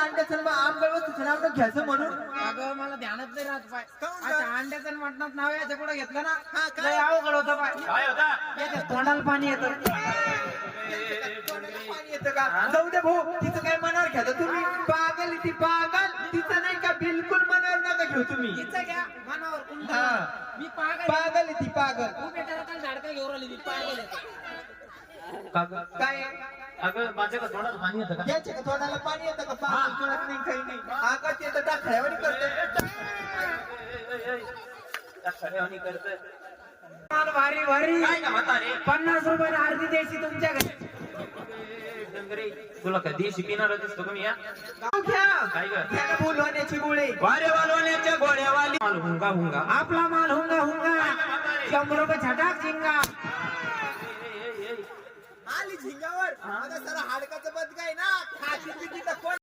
अंड्याचं आंबळ वस्तूचं नाव घ्यायचं म्हणून. अगं मला ध्यानात नाही राहत पाय. अच्छा अंड्याचं मटणात नाव याच्या पुढे घेतलं ना लय अवघड होतं पाय. काय होता याच्या तोंडाला पाणी येतं. पाणी येतं का? जाऊ दे भाऊ, तिचं काय मनावर घ्यायचं तुम्ही. पागल आहे ती पागल, तिचं नाही का बिलकुल मनावर नका घेऊ तुम्ही. तिचं घ्या मनावर कुंडा. हा. मी पागल पागल आहे ती पागल. तू बेटा काल झाडका घेऊन आली ती पागल आहे. काय अगं माझ्या का तोंडात पाणी येतं का? याच्या का तोंडाला पाणी येतं का? पागल कळत नाही काही नाही. आकाश येतं टाकल्यावर करते. खऱ्यावानी करतोय. माल भारी भारी. काय का म्हातारे 50 रुपयाला अर्धी द्यायची तुमच्या घरी. डंगरे तुला काय देशी पिणार दिसतो का मी या? घ्या काय ग? घ्या ना बोलवण्याची गोळे. वारे वालवण्याच्या गोड्यावाली माल हुंगा हुंगा. आपला माल हुंगा हुंगा 100 रुपये छटाक झिंगा. आली झिंगावर. आता सर हाडकाचं बदक आहे ना. खाती पिती तर कोण